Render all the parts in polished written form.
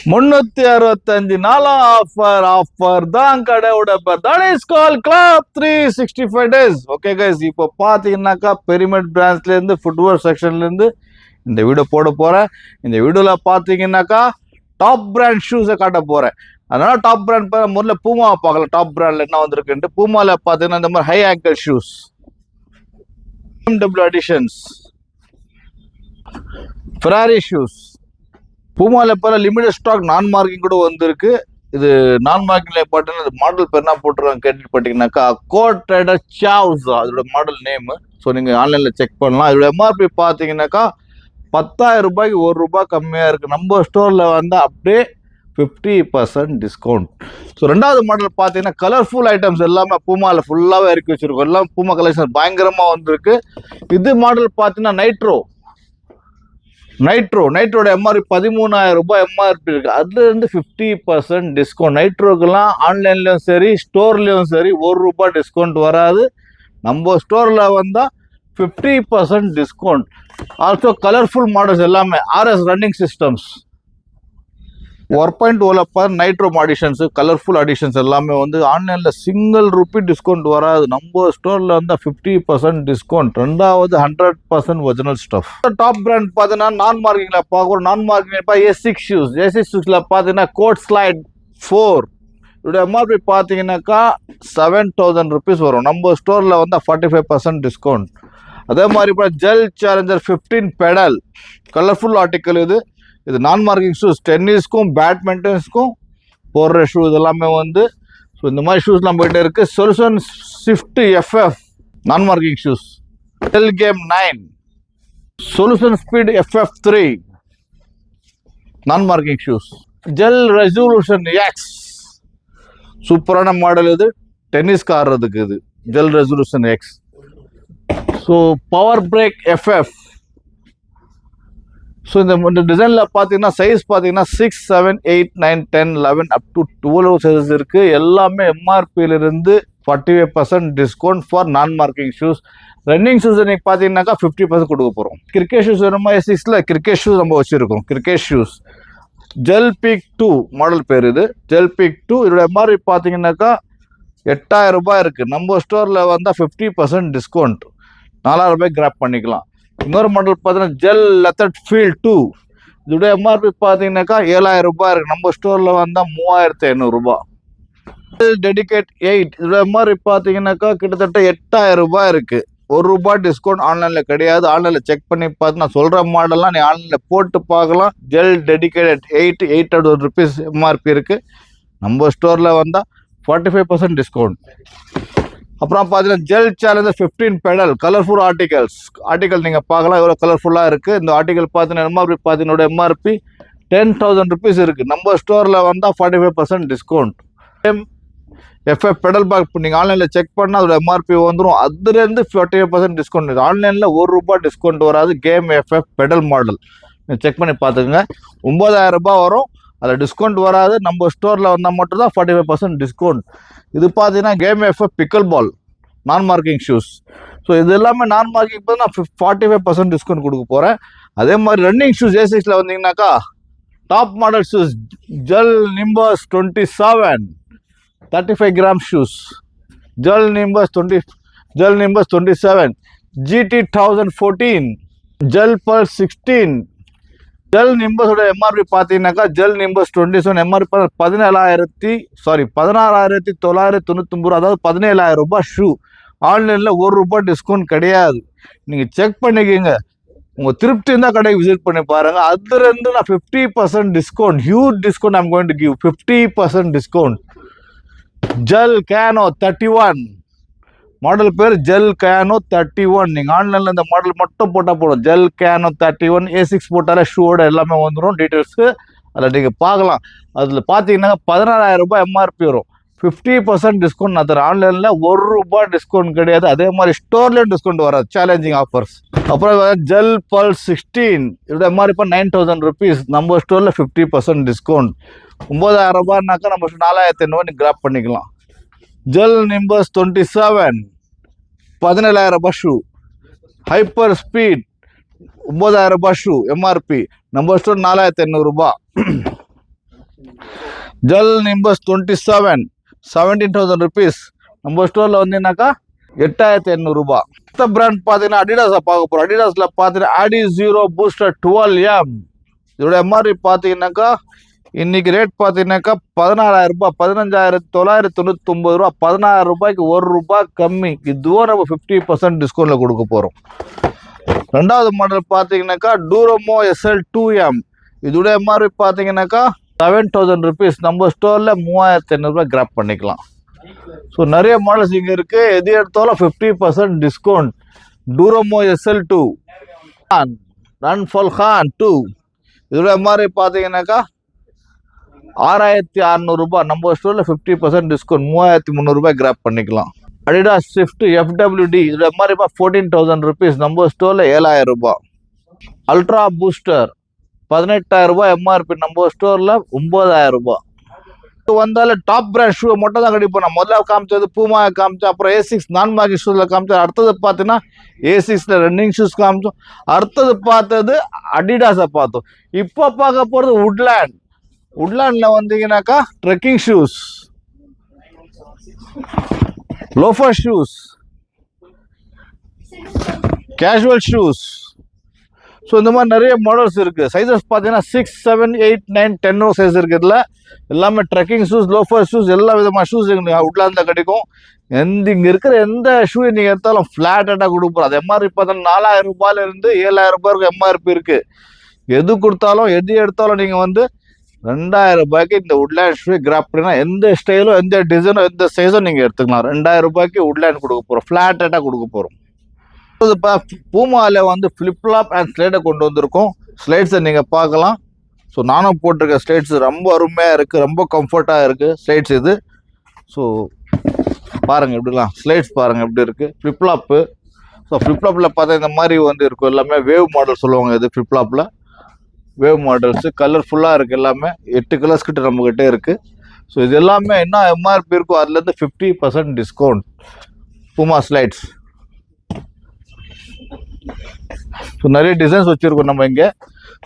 365 நாளா ஆஃபர் தான் கடையோட பேர். That is call club 365 days. Okay guys, இப்போ பார்த்தீங்கன்னாக்கா பெரிமெட் பிராண்ட்ஸ்ல இருந்து ஃபுட்வேர் செக்ஷன்ல இருந்து இந்த வீடியோ போட போறேன். இந்த வீடியோல பார்த்தீங்கன்னாக்கா டாப் பிராண்ட் ஷூஸை காட்ட போறேன். அதனால டாப் பிராண்ட் முதல்ல பூமாவை பார்க்கலாம். டாப் பிராண்ட்ல என்ன வந்திருக்குன்ட்டு பூமால பார்த்தீங்கன்னா இந்த மாதிரி high ankle shoes, BMW editions, Ferrari shoes. பூமால இப்போ லிமிடெட் ஸ்டாக் நான் மார்க்கிங் கூட வந்திருக்கு. இது நான் மார்க்கிங்ல பார்த்தீங்கன்னா மாடல் பேர் என்ன போட்டுருக்காங்க கேட்டு பார்த்தீங்கன்னாக்கா கோட் ரைடர் சாவ்ஸ், அதோட மாடல் நேம். ஸோ நீங்கள் ஆன்லைனில் செக் பண்ணலாம். இதோட எம்ஆர்பி பார்த்தீங்கன்னாக்கா 10,000 ரூபாய்க்கு ₹1 கம்மியாக இருக்குது. நம்ம ஸ்டோரில் வந்து அப்படியே 50% டிஸ்கவுண்ட். ஸோ ரெண்டாவது மாடல் பார்த்தீங்கன்னா கலர்ஃபுல் ஐட்டம்ஸ் எல்லாமே பூமாவில் ஃபுல்லாகவே இறக்கி வச்சிருக்கோம். எல்லாம் பூமா கலெக்ஷன் பயங்கரமாக வந்திருக்கு. இது மாடல் பார்த்தீங்கன்னா நைட்ரோட எம்ஆர்பி 13,000 ரூபாய் எம்ஆர்பி இருக்கு. அதுல இருந்து 50% டிஸ்கவுண்ட். நைட்ரோக்கெல்லாம் ஆன்லைன்லயும் சரி ஸ்டோர்லயும் சரி ₹1 டிஸ்கவுண்ட் வராது. நம்ம ஸ்டோர்ல வந்தா 50% டிஸ்கவுண்ட். ஆல்சோ கலர்ஃபுல் மாடல்ஸ் எல்லாமே RS running systems 1.0 nitro additions, colourful additions எல்லாமே வந்து ஆன்லைனில் ₹1 டிஸ்கவுண்ட் வராது. நம்ம ஸ்டோரில் வந்து 50% டிஸ்கவுண்ட். ரெண்டாவது 100% ஒரிஜினல் ஸ்டஃப். டாப் பிராண்ட் பார்த்தீங்கன்னா நான் மார்க்கிங்கில் பார்க்குறோம். நான் மார்க்கிங் ஏசிக்ஸ் ஷூஸில் பார்த்தீங்கன்னா கோட் ஸ்லைட் 4 இதோட எம்ஆர்பி பார்த்தீங்கன்னாக்கா ₹7,000 வரும். நம்ம ஸ்டோரில் வந்து 45% டிஸ்கவுண்ட். அதே மாதிரி இப்போ gel challenger 15 pedal colourful article. இது நான் மார்க்கிங் ஷூஸ், டென்னிஸ்க்கும் பேட்மிண்டன்ஸ்க்கும் போடுற ஷூ இதெல்லாமே வந்து. ஸோ இந்த மாதிரி ஷூஸ் நம்ம கிட்ட இருக்கு. சொல்யூஷன் ஸ்விஃப்ட் FF நான் marking shoes, gel game 9, solution speed FF3 நான் marking shoes, gel resolution X சூப்பரான மாடல். இது டென்னிஸ்க்கு ஆடுறதுக்கு. இது gel resolution X. So power break FF. So இந்த டிசைனில் பார்த்தீங்கன்னா சைஸ் பார்த்தீங்கன்னா 6, 7, 8, 9, 10, 11 அப் டு 12 சைஸஸ் இருக்குது. எல்லாமே எம்ஆர்பியிலிருந்து 45% டிஸ்கவுண்ட் ஃபார் நான் மார்க்கிங் ஷூஸ். ரன்னிங் ஷூஸ் நீங்கள் பார்த்தீங்கன்னாக்கா 50% கொடுக்க போகிறோம். கிரிக்கெட் ஷூஸ் வேணுமா? A6ல கிரிக்கெட் ஷூஸ் நம்ம வச்சுருக்கோம். Cricket shoes gel peak 2 model பேர். இது ஜெல் பீக் 2. இதோட எம்ஆர்பி பார்த்தீங்கன்னாக்கா 8,000 ரூபாய் இருக்குது. நம்ம ஸ்டோரில் வந்தால் 50% டிஸ்கவுண்ட். 4,000 ரூபாய் கிராப் பண்ணிக்கலாம். இன்னொரு மாடல் பார்த்தீங்கன்னா ஜெல் லெதர் ஃபீல் 2. இதோட எம்ஆர்பி பார்த்தீங்கன்னாக்கா 7,000 ரூபாய் இருக்கு. நம்ம ஸ்டோர்ல வந்தா 3,500 ரூபாய். டெடிகேட் 8 இதோட எம்ஆர்பி பார்த்தீங்கன்னாக்கா கிட்டத்தட்ட 8,000 ரூபாய் இருக்கு. ₹1 டிஸ்கவுண்ட் ஆன்லைன்ல கிடையாது. ஆன்லைன்ல செக் பண்ணி பார்த்து நான் சொல்ற மாடல்லாம் நீ ஆன்லைன்ல போட்டு பார்க்கலாம். ஜெல் டெடிகேட் 8,800 எம்ஆர்பி இருக்கு. நம்ம ஸ்டோர்ல வந்தா 45% டிஸ்கவுண்ட். அப்புறம் பார்த்தீங்கன்னா gel challenger 15 pedal colourful article நீங்கள் பார்க்கலாம். எவ்வளோ கலர்ஃபுல்லாக இருக்குது. இந்த ஆர்டிகல் பார்த்தீங்கன்னா எம்ஆர்பி பார்த்தீங்கன்னா எம்ஆர்பி ₹10,000 இருக்குது. நம்ம ஸ்டோரில் வந்தால் 45% டிஸ்கவுண்ட். FF பெடல் பாக் நீங்கள் ஆன்லைனில் செக் பண்ணால் அதோட எம்ஆர்பி வந்துடும். அதுலேருந்து 45% டிஸ்கவுண்ட். ஆன்லைனில் ₹1 டிஸ்கவுண்ட் வராது. Game FF pedal model check பண்ணி பார்த்துக்குங்க. 9,000 ரூபாய் வரும். அதில் டிஸ்கவுண்ட் வராது. நம்ம ஸ்டோரில் வந்தால் மட்டும் தான் 45% டிஸ்கவுண்ட். இது பார்த்தீங்கன்னா கேம் FF பிக்கல் பால் நான் மார்க்கிங் ஷூஸ். ஸோ இது எல்லாமே நான் மார்க்கிங் போது நான் 45% டிஸ்கவுண்ட் கொடுக்க போகிறேன். அதே மாதிரி ரன்னிங் ஷூஸ் A6ல வந்தீங்கன்னாக்கா top model shoes gel nimbus 27 35 gram shoes, gel nimbus 27, GT 1014, gel pulse 16. Gel நிம்பஸோட எம்ஆர்பி பார்த்தீங்கன்னாக்கா ஜெல் நிம்பஸ் 27 எம்ஆர்பி 16,999, அதாவது 17,000 ரூபாய் ஷூ. ஆன்லைனில் ₹1 டிஸ்கவுண்ட் கிடையாது. நீங்கள் செக் பண்ணிக்கோங்க. உங்கள் திருப்தி இருந்தால் கடைக்கு விசிட் பண்ணி பாருங்கள். அதுலேருந்து நான் 50% discount, huge discount I'm going to give. 50% discount. Gel canoe 31 model பேர் ஜெல் கேனோ 31. நீங்கள் ஆன்லைனில் இந்த மாடல் மட்டும் போட்டால் போடும். ஜெல் கேனோ 31 A6 போட்டாலே ஷூவோட எல்லாமே வந்துடும். டீட்டெயில்ஸு அதில் நீங்கள் பார்க்கலாம். அதில் பார்த்தீங்கன்னா 16,000 ரூபாய் எம்ஆர்பி வரும். 50% டிஸ்கவுண்ட் நான் தரேன். ஆன்லைனில் ₹1 டிஸ்கவுண்ட் கிடையாது. அதே மாதிரி ஸ்டோர்லேயும் டிஸ்கவுண்ட் வராது. Challenging offers. அப்புறம் ஜெல் பல்ஸ் 16 இதோட எம்ஆர்பி ₹9,000. நம்ம ஸ்டோரில் 50% டிஸ்கவுண்ட். 9,000 ரூபாய்னாக்கா நம்ம 4,500 நீங்கள் கிராப் பண்ணிக்கலாம். ஜெல் நிம்பஸ் 27 17,000 ரூபாய் ஷூ. ஹைப்பர் ஸ்பீட் 9,000 ரூபாய் ஷூ எம்ஆர்பி. நம்ம ஸ்டோர் 4,500 ரூபாய். Jal nimbus 27 17,000 rupees. நம்ம ஸ்டோரில் வந்தீங்கன்னாக்கா 8,800 ரூபாய். மற்ற பிராண்ட் பார்த்தீங்கன்னா அடிடாஸை பார்க்க போகிறோம். அடிடாஸில் பார்த்தீங்கன்னா ஆடி ஜீரோ பூஸ்டர் 12M. இதோட எம்ஆர்பி பார்த்தீங்கன்னாக்கா இன்னைக்கு ரேட் பார்த்தீங்கன்னாக்கா 16,000 ரூபாய், 15,999 ரூபா. 16,000 ரூபாய்க்கு ₹1 கம்மி. இதுவும் நம்ம 50% டிஸ்கவுண்ட்டில் கொடுக்க போகிறோம். ரெண்டாவது மாடல் பார்த்தீங்கன்னாக்கா டூரமோ SL2M. இதோட எம்ஆர்பி பார்த்தீங்கன்னாக்கா 7,000 ருபீஸ். நம்ம ஸ்டோரில் 3,500 ரூபாய் கிராப் பண்ணிக்கலாம். ஸோ நிறைய மாடல்ஸ் இங்கே இருக்குது. எது எடுத்தாலும் 50% டிஸ்கவுண்ட். டூரமோ SL2 run falcon 2. இதோட எம்ஆர்பி பார்த்தீங்கன்னாக்கா 6,600 ரூபாய். நம்ம ஸ்டோரில் 50% டிஸ்கவுண்ட் 3,300 ரூபாய் கிராப் பண்ணிக்கலாம். அடிடாஸ் ஸ்விஃப்ட் FWD இதோட எம்ஆர்பி 14,000 ருபீஸ். நம்ம ஸ்டோரில் 7,000 ரூபாய். அல்ட்ரா பூஸ்டர் 18,000 ரூபாய் எம்ஆர்பி. நம்ம ஸ்டோரில் 9,000 ரூபாய். வந்தாலும் டாப் பிராண்ட் ஷூ மட்டும் தான் கண்டிப்பாக. நான் முதல்ல காமிச்சது பூமா காமிச்சேன், அப்புறம் A6 நான் மார்க்கெட் ஷூஸில் காமிச்சேன். அடுத்தது பார்த்தீங்கன்னா A6ல ரன்னிங் ஷூஸ் காமிச்சோம். அடுத்தது பார்த்தது அடிடாஸை பார்த்தோம். இப்போ பார்க்க போகிறது உட்லேண்ட். உட்லேண்டில் வந்தீங்கன்னாக்கா trekking shoes, loafer shoes, casual shoes. So இந்த மாதிரி நிறைய மாடல்ஸ் இருக்குது. சைஸஸ் பார்த்தீங்கன்னா 6, 7, 8, 9, 10 சைஸ் இருக்குது. இதில் எல்லாமே ட்ரெக்கிங் ஷூஸ், லோஃபர் ஷூஸ், எல்லா விதமான ஷூஸ் எங்களுக்கு உட்லாண்டில் கிடைக்கும். இங்கே இருக்கிற எந்த ஷூ நீங்கள் எடுத்தாலும் ஃப்ளாட்டாக கொடுப்போம். அது எம்ஆர்பி பார்த்தீங்கன்னா 4,000 ரூபாயிலிருந்து 7,000 ரூபாய்க்கு எம்ஆர்பி இருக்குது. எது கொடுத்தாலும் எது எடுத்தாலும் நீங்கள் வந்து 2,000 ரூபாய்க்கு இந்த உட்லேண்ட் ஷூ கிராப் பண்ணினா எந்த ஸ்டைலும் எந்த டிசைனும் எந்த சைஸும் நீங்கள் எடுத்துக்கலாம். 2,000 ரூபாய்க்கு உட்லேண்ட் கொடுக்க போகிறோம், ஃப்ளாட்டாக கொடுக்க போகிறோம். இப்போ பூமாவில் வந்து ஃப்ளிப்லாப் அண்ட் ஸ்லைடை கொண்டு வந்திருக்கோம். ஸ்லைட்ஸை நீங்கள் பார்க்கலாம். ஸோ நானும் போட்டிருக்க ஸ்லைட்ஸ் ரொம்ப அருமையாக இருக்குது, ரொம்ப கம்ஃபர்ட்டாக இருக்குது ஸ்லைட்ஸ் இது. ஸோ பாருங்கள் எப்படிலாம் ஸ்லைட்ஸ் பாருங்கள் எப்படி இருக்குது ஃப்ளிப்லாப்பு. ஸோ ஃப்ளிப்லாப்பில் பார்த்தா இந்த மாதிரி வந்து இருக்கும். எல்லாமே வேவ் மாடல் சொல்லுவாங்க. இது ஃப்ளிப்லாப்பில் வேவ் மாடல்ஸு கலர்ஃபுல்லாக இருக்குது. எல்லாமே 8 கலர்ஸ் கிட்ட நம்மக்கிட்டே இருக்குது. ஸோ இது எல்லாமே என்ன எம்ஆர்பி இருக்கோ அதுலேருந்து 50% டிஸ்கவுண்ட் பூமா ஸ்லைட்ஸ். ஸோ நிறைய டிசைன்ஸ் வச்சுருக்கோம் நம்ம இங்கே.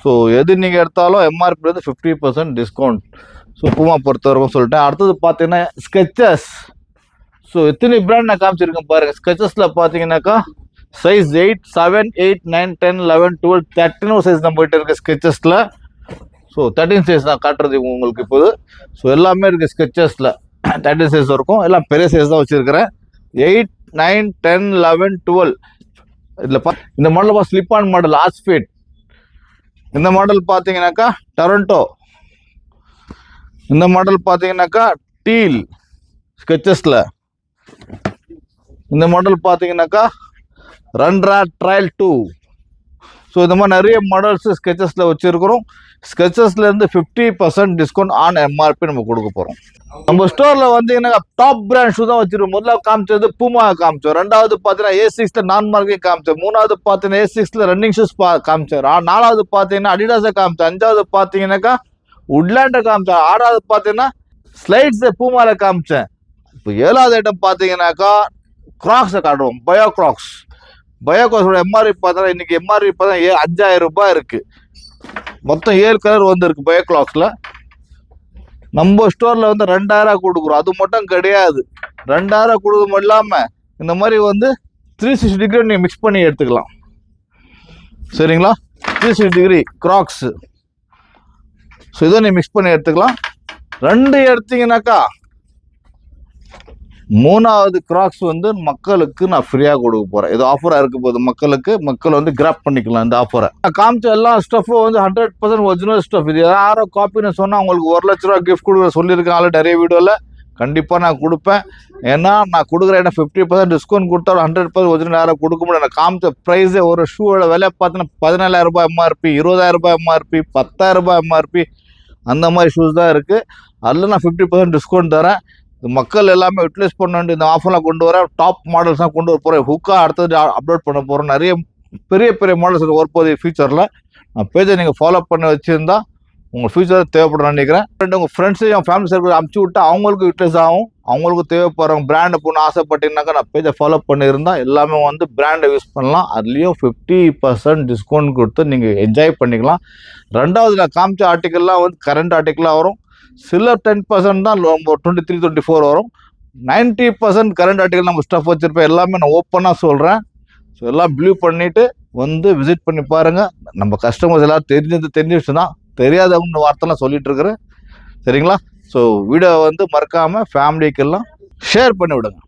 ஸோ எது நீங்கள் எடுத்தாலும் எம்ஆர்பிலேருந்து 50% டிஸ்கவுண்ட். ஸோ பூமா பொறுத்தவரைக்கும் சொல்லிட்டேன். அடுத்தது பார்த்தீங்கன்னா ஸ்கெச்சஸ். ஸோ எத்தனை பிராண்ட் நான் காமிச்சிருக்கேன் பாருங்கள். ஸ்கெச்சஸில் பார்த்தீங்கன்னாக்கா சைஸ் 8, 7, 8, 9, 10, 11, 12, 13 சைஸ் நம்மகிட்ட இருக்குது ஸ்கெச்சஸில். ஸோ 13 சைஸ் தான் காட்டுறது உங்களுக்கு இப்போது. ஸோ எல்லாமே இருக்குது ஸ்கெச்சஸில் 13 சைஸ் இருக்கும். எல்லாம் பெரிய சைஸ் தான் வச்சுருக்கிறேன். 8, 9, 10, 11, 12. இதில் இந்த மாடல் ஸ்லிப் ஆன் மாடல் ஆஸ்பிட். இந்த மாடல் பார்த்தீங்கன்னாக்கா டொரண்டோ. இந்த மாடல் பார்த்தீங்கன்னாக்கா டீல் ஸ்கெச்சஸில். இந்த மாடல் பார்த்தீங்கன்னாக்கா ரன்ரா ட்ரையல் 2. ஸோ இந்த மாதிரி நிறைய மாடல்ஸ் ஸ்கெச்சஸில் வச்சுருக்கிறோம். ஸ்கெச்சஸ்லேருந்து 50% டிஸ்கவுண்ட் ஆன் எம்ஆர்பி நம்ம கொடுக்க போகிறோம். நம்ம ஸ்டோரில் வந்தீங்கன்னா டாப் பிராண்ட் ஷூ தான் வச்சுருக்கோம். முதல்ல காமிச்சது பூமா காமிச்சோம். ரெண்டாவது பார்த்தீங்கன்னா A6ல நான் மார்க்கெட் காமிச்சோம். மூணாவது பார்த்தீங்கன்னா A6ல ரன்னிங் ஷூஸ் காமிச்சோம். நாலாவது பார்த்தீங்கன்னா அடிடாஸை காமிச்சோம். அஞ்சாவது பார்த்தீங்கன்னாக்கா உட்லேண்டை காமிச்சோம். ஆறாவது பார்த்தீங்கன்னா ஸ்லைட்ஸை பூமாவில் காமிச்சேன். இப்போ 7வது ஐட்டம் பார்த்தீங்கன்னாக்கா கிராக்ஸை காட்டுவோம். Bio Crocs. பயோ கிராக்ஸோட எம்ஆர்பி பார்த்தீங்கன்னா இன்னைக்கு எம்ஆர்பி பார்த்தீங்கன்னா 5,000 ரூபாய் இருக்குது. மொத்தம் 7 கலர் வந்துருக்கு பயோ கிளாக்ஸில். நம்ம ஸ்டோரில் வந்து 2,000 கொடுக்குறோம். அது மட்டும் கிடையாது, 2,000 கொடுக்குறது மட்டும் இல்லாமல் இந்த மாதிரி வந்து 360 டிகிரி நீங்கள் மிக்ஸ் பண்ணி எடுத்துக்கலாம். சரிங்களா? 360 டிகிரி கிராக்ஸு. ஸோ இதை நீங்கள் மிக்ஸ் பண்ணி எடுத்துக்கலாம். 2 எடுத்தீங்கன்னாக்கா 3வது கிராக்ஸ் வந்து மக்களுக்கு நான் ஃப்ரீயாக கொடுக்க போகிறேன். இது ஆஃபராக இருக்க போது மக்கள் வந்து கிராப் பண்ணிக்கலாம் இந்த ஆஃபரை. நான் காமிச்ச எல்லா ஸ்டஃப்பும் வந்து 100% ஒரிஜினல் ஸ்டஃப். இது யாரோ காப்பின்னு சொன்னால் அவங்களுக்கு 1,00,000 ரூபா கிஃப்ட் கொடுக்குற சொல்லியிருக்காங்க நிறைய வீடியோவில். கண்டிப்பாக நான் கொடுப்பேன். ஏன்னா நான் கொடுக்குற இடம் 50% டிஸ்கவுண்ட் கொடுத்தாலும் 100% ஒரிஜினல் யாரும் கொடுக்க முடியாது. நான் காமிச்ச ப்ரைஸே ஒரு ஷூவோட விலை பார்த்தீங்கன்னா 14,000 ரூபாய் எம்ஆர்பி, 20,000 ரூபாய் எம்ஆர்பி, 10,000 ரூபாய் எம்ஆர்பி, அந்த மாதிரி ஷூஸ் தான் இருக்குது. அதில் நான் 50% டிஸ்கவுண்ட் தரேன். மக்கள் எல்லாமே யூட்டிலைஸ் பண்ண வேண்டிய இந்த ஆஃபர்லாம் கொண்டு வரேன். டாப் மாடல்ஸ் தான் கொண்டு வர போகிறேன். ஹுக்கா அடுத்தது அப்லோட் பண்ண போகிறோம். நிறைய பெரிய பெரிய மாடல்ஸ் வரப்போகுது ஃபியூச்சரில். நான் பேஜை நீங்கள் ஃபாலோ பண்ணி வச்சுருந்தா உங்கள் ஃபியூச்சரில் தேவைப்படும் நினைக்கிறேன். உங்கள் ஃப்ரெண்ட்ஸையும் ஃபேமிலி சர்க்கிள் அமுச்சு விட்டா அவங்களுக்கு யூட்டிலைஸ் ஆகும். அவங்களுக்கு தேவைப்படுறவங்க பிராண்டை போகணும் ஆசைப்பட்டீங்கன்னாக்கா நான் பேஜை ஃபாலோ பண்ணியிருந்தால் எல்லாமே வந்து பிராண்டை யூஸ் பண்ணலாம். அதுலேயும் 50% டிஸ்கவுண்ட் கொடுத்து நீங்கள் என்ஜாய் பண்ணிக்கலாம். ரெண்டாவது நான் காமிச்ச ஆர்டிக்கல்லாம் வந்து கரண்ட் ஆர்டிக்கலாக வரும். சில 10% தான் 23, 24 வரும். 90% கரண்ட் ஆர்டிகல் நம்ம ஸ்டஃப் வச்சிருப்போம். எல்லாமே நான் ஓப்பனாக சொல்கிறேன். ஸோ எல்லாம் பிலீவ் பண்ணிட்டு வந்து விசிட் பண்ணி பாருங்க. நம்ம கஸ்டமர்ஸ் எல்லாம் தெரிஞ்ச விஷயம் தான், தெரியாதவங்க வார்த்தைலாம் சொல்லிட்டு இருக்கிறேன். சரிங்களா? ஸோ வீடியோ வந்து மறக்காம ஃபேமிலிக்கெல்லாம் ஷேர் பண்ணி விடுங்க.